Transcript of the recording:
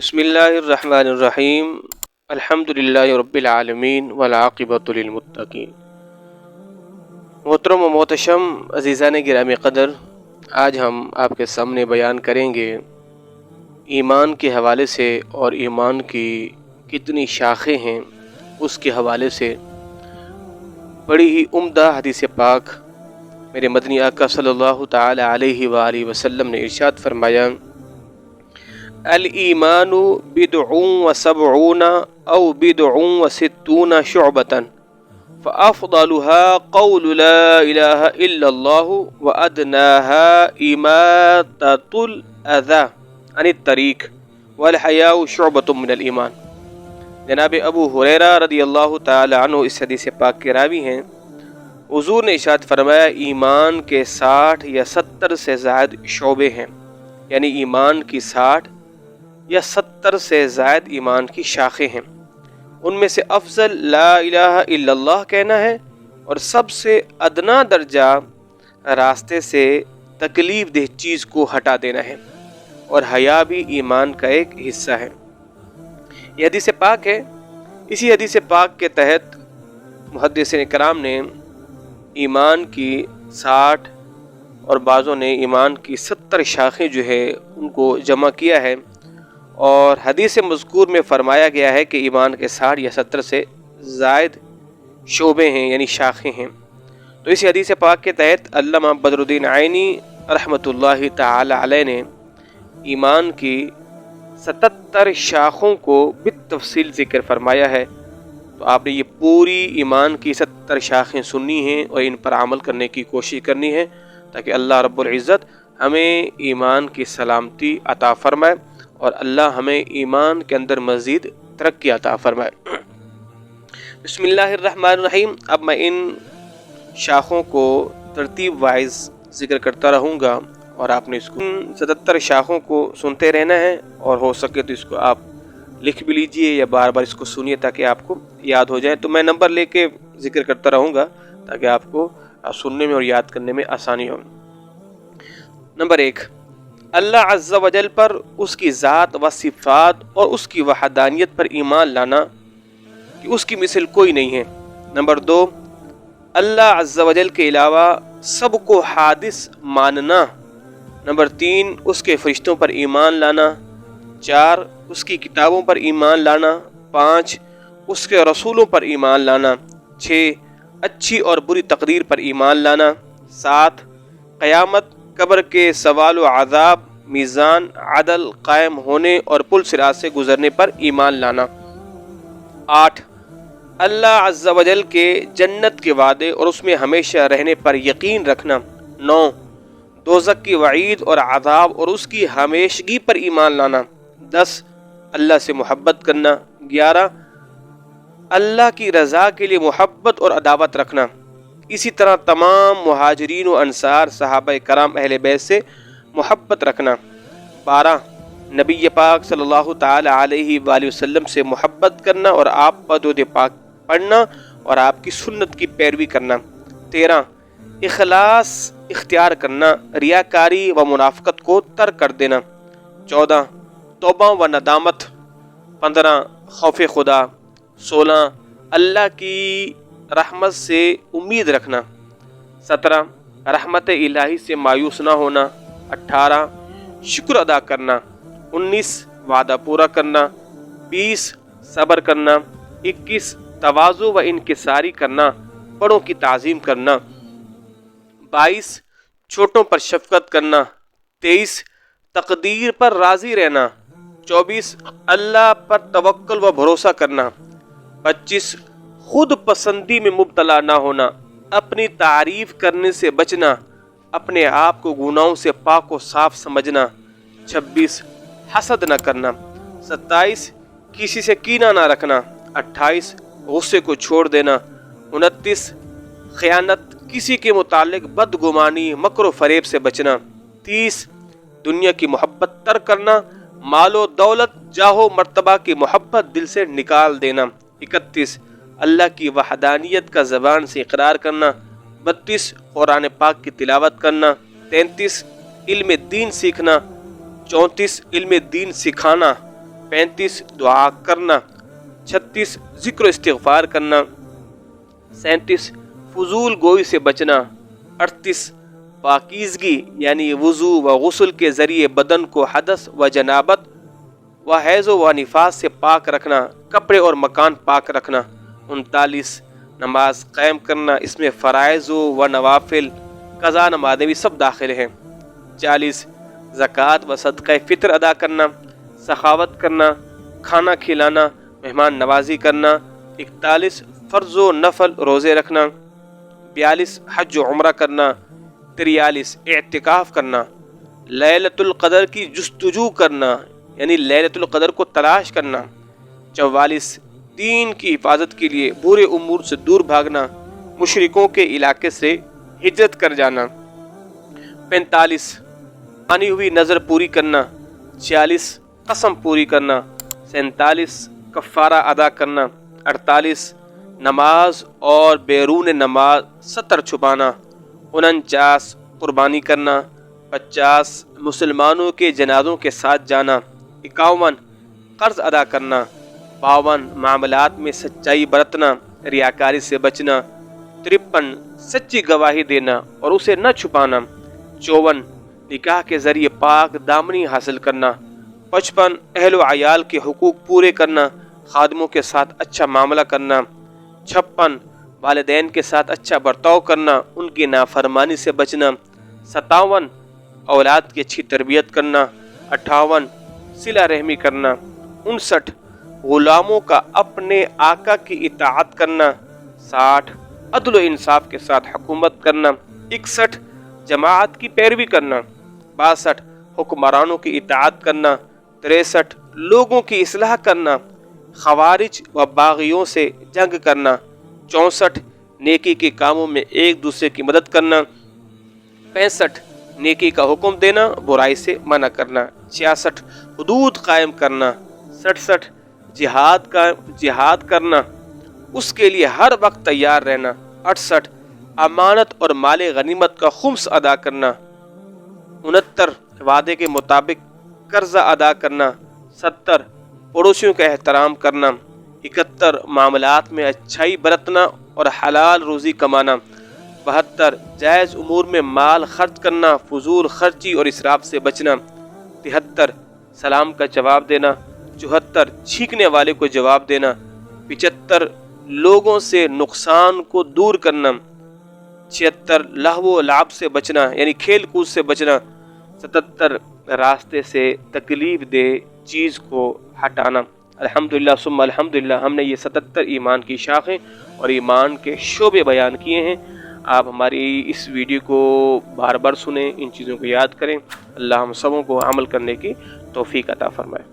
بسم اللہ الرحمن الرحیم الحمد للہ رب العالمین والعاقبۃ للمتقین۔ محترم و محتشم عزیزان گرامی قدر، آج ہم آپ کے سامنے بیان کریں گے ایمان کے حوالے سے اور ایمان کی کتنی شاخیں ہیں اس کے حوالے سے بڑی ہی عمدہ حدیث پاک میرے مدنی آقا صلی اللہ تعالی علیہ وآلہ وسلم نے ارشاد فرمایا: الایمان بدع و سبعون او بدع و ستون شعبۃ فافضلها قول لا الہ الا اللہ وادناها اماطۃ الاذى عن الطریق والحیاء شعبۃ من الایمان۔ جناب ابو ہریرہ رضی اللہ تعالی عنہ اس حدیث پاک کے راوی ہیں۔ حضور نے ارشاد فرمایا ایمان کے 60 یا 70 سے زائد شعبے ہیں، یعنی ایمان کی 60 یا 70 سے زائد ایمان کی شاخیں ہیں۔ ان میں سے افضل لا الہ الا اللہ کہنا ہے، اور سب سے ادنا درجہ راستے سے تکلیف دہ چیز کو ہٹا دینا ہے، اور حیا بھی ایمان کا ایک حصہ ہے۔ یہ حدیث پاک ہے۔ اسی حدیث پاک کے تحت محدثین کرام نے ایمان کی 60 اور بعضوں نے ایمان کی 70 شاخیں جو ہے ان کو جمع کیا ہے، اور حدیث مذکور میں فرمایا گیا ہے کہ ایمان کے 60 یا 70 سے زائد شعبے ہیں، یعنی شاخیں ہیں۔ تو اس حدیث پاک کے تحت علامہ بدر الدین عینی رحمۃ اللہ تعالی علیہ نے ایمان کی 77 شاخوں کو بالتفصیل ذکر فرمایا ہے۔ تو آپ نے یہ پوری ایمان کی 70 شاخیں سننی ہیں اور ان پر عمل کرنے کی کوشش کرنی ہے، تاکہ اللہ رب العزت ہمیں ایمان کی سلامتی عطا فرمائے اور اللہ ہمیں ایمان کے اندر مزید ترقی عطا فرمائے۔ بسم اللہ الرحمن الرحیم۔ اب میں ان شاخوں کو ترتیب وائز ذکر کرتا رہوں گا، اور آپ نے اس کو 77 شاخوں کو سنتے رہنا ہے، اور ہو سکے تو اس کو آپ لکھ بھی لیجئے یا بار بار اس کو سنیے تاکہ آپ کو یاد ہو جائے۔ تو میں نمبر لے کے ذکر کرتا رہوں گا تاکہ آپ کو سننے میں اور یاد کرنے میں آسانی ہو۔ نمبر 1، اللہ عز و جل پر، اس کی ذات و صفات اور اس کی وحدانیت پر ایمان لانا کہ اس کی مثل کوئی نہیں ہے۔ نمبر 2، اللہ عز و جل کے علاوہ سب کو حادث ماننا۔ نمبر 3، اس کے فرشتوں پر ایمان لانا۔ 4، اس کی کتابوں پر ایمان لانا۔ 5، اس کے رسولوں پر ایمان لانا۔ 6، اچھی اور بری تقدیر پر ایمان لانا۔ 7، قیامت، قبر کے سوال و عذاب، میزان، عدل قائم ہونے اور پل صراط سے گزرنے پر ایمان لانا۔ 8، اللہ عز و جل کے جنت کے وعدے اور اس میں ہمیشہ رہنے پر یقین رکھنا۔ 9، دوزخ کی وعید اور عذاب اور اس کی ہمیشگی پر ایمان لانا۔ 10، اللہ سے محبت کرنا۔ 11، اللہ کی رضا کے لیے محبت اور عداوت رکھنا۔ اسی طرح تمام مہاجرین و انصار، صحابہ کرام، اہل بیت سے محبت رکھنا۔ 12، نبی پاک صلی اللہ تعالی علیہ وآلہ وسلم سے محبت کرنا اور آپ پر درود پاک پڑھنا اور آپ کی سنت کی پیروی کرنا۔ 13، اخلاص اختیار کرنا، ریاکاری و منافقت کو ترک کر دینا۔ 14، توبہ و ندامت۔ 15، خوف خدا۔ 16، اللہ کی رحمت سے امید رکھنا۔ 17، رحمت الہی سے مایوس نہ ہونا۔ 18، شکر ادا کرنا۔ 19، وعدہ پورا کرنا۔ 20، صبر کرنا۔ 21، تواضع و انکساری کرنا، بڑوں کی تعظیم کرنا۔ 22، چھوٹوں پر شفقت کرنا۔ 23، تقدیر پر راضی رہنا۔ 24، اللہ پر توکل و بھروسہ کرنا۔ 25، خود پسندی میں مبتلا نہ ہونا، اپنی تعریف کرنے سے بچنا، اپنے آپ کو گناہوں سے پاک و صاف سمجھنا۔ 26، حسد نہ کرنا۔ 27، کسی سے کینہ نہ رکھنا۔ 28، غصے کو چھوڑ دینا۔ 29، خیانت، کسی کے متعلق بدگمانی، مکر و فریب سے بچنا۔ 30، دنیا کی محبت ترک کرنا، مال و دولت، جاہ و مرتبہ کی محبت دل سے نکال دینا۔ 31، اللہ کی وحدانیت کا زبان سے اقرار کرنا۔ 32، قرآن پاک کی تلاوت کرنا۔ 33، علم دین سیکھنا۔ 34، علم دین سکھانا۔ 35 دعا کرنا، 36 ذکر و استغفار کرنا، 37 فضول گوئی سے بچنا، 38 پاکیزگی یعنی وضو و غسل کے ذریعے بدن کو حدث و جنابت و حیض و نفاس سے پاک رکھنا، کپڑے اور مکان پاک رکھنا، 39 نماز قائم کرنا، اس میں فرائض و نوافل، قضا نمازیں بھی سب داخل ہیں، 40 زکوٰۃ و صدقہ فطر ادا کرنا، سخاوت کرنا، کھانا کھلانا، مہمان نوازی کرنا، 41 فرض و نفل روزے رکھنا، 42 حج و عمرہ کرنا، 43 اعتکاف کرنا، لیلۃ القدر کی جستجو کرنا یعنی لیلۃ القدر کو تلاش کرنا، 44 دین کی حفاظت کے لیے برے امور سے دور بھاگنا، مشرکوں کے علاقے سے ہجرت کر جانا، 45 مانی ہوئی نظر پوری کرنا، 46 قسم پوری کرنا، 47 کفارہ ادا کرنا، 48 نماز اور بیرون نماز ستر چھپانا، 49 قربانی کرنا، 50 مسلمانوں کے جنازوں کے ساتھ جانا، 51 قرض ادا کرنا، 52 معاملات میں سچائی برتنا، ریاکاری سے بچنا، 53 سچی گواہی دینا اور اسے نہ چھپانا، 54 نکاح کے ذریعے پاک دامنی حاصل کرنا، 55 اہل و عیال کے حقوق پورے کرنا، خادموں کے ساتھ اچھا معاملہ کرنا، 56 والدین کے ساتھ اچھا برتاؤ کرنا، ان کی نافرمانی سے بچنا، 57 اولاد کی اچھی تربیت کرنا، 58 صلہ رحمی کرنا، 59 غلاموں کا اپنے آقا کی اطاعت کرنا، 60 عدل و انصاف کے ساتھ حکومت کرنا، 61 جماعت کی پیروی کرنا، 62 حکمرانوں کی اطاعت کرنا، 63 لوگوں کی اصلاح کرنا، خوارج و باغیوں سے جنگ کرنا، 64 نیکی کے کاموں میں ایک دوسرے کی مدد کرنا، 65 نیکی کا حکم دینا، برائی سے منع کرنا، 66 حدود قائم کرنا، 67 جہاد کرنا، اس کے لیے ہر وقت تیار رہنا، 68 امانت اور مال غنیمت کا خمس ادا کرنا، 69 وعدے کے مطابق قرضہ ادا کرنا، 70 پڑوسیوں کا احترام کرنا، 71 معاملات میں اچھائی برتنا اور حلال روزی کمانا، 72 جائز امور میں مال خرچ کرنا، فضول خرچی اور اسراف سے بچنا، 73 سلام کا جواب دینا، 74 چھینکنے والے کو جواب دینا، 75 لوگوں سے نقصان کو دور کرنا، 76 لہو و لعب سے بچنا یعنی کھیل کود سے بچنا، 77 راستے سے تکلیف دہ چیز کو ہٹانا۔ الحمدللہ ثم الحمدللہ، ہم نے یہ 77 ایمان کی شاخیں اور ایمان کے شعبے بیان کیے ہیں۔ آپ ہماری اس ویڈیو کو بار بار سنیں، ان چیزوں کو یاد کریں۔ اللہ ہم سبوں کو عمل کرنے کی توفیق عطا فرمائے۔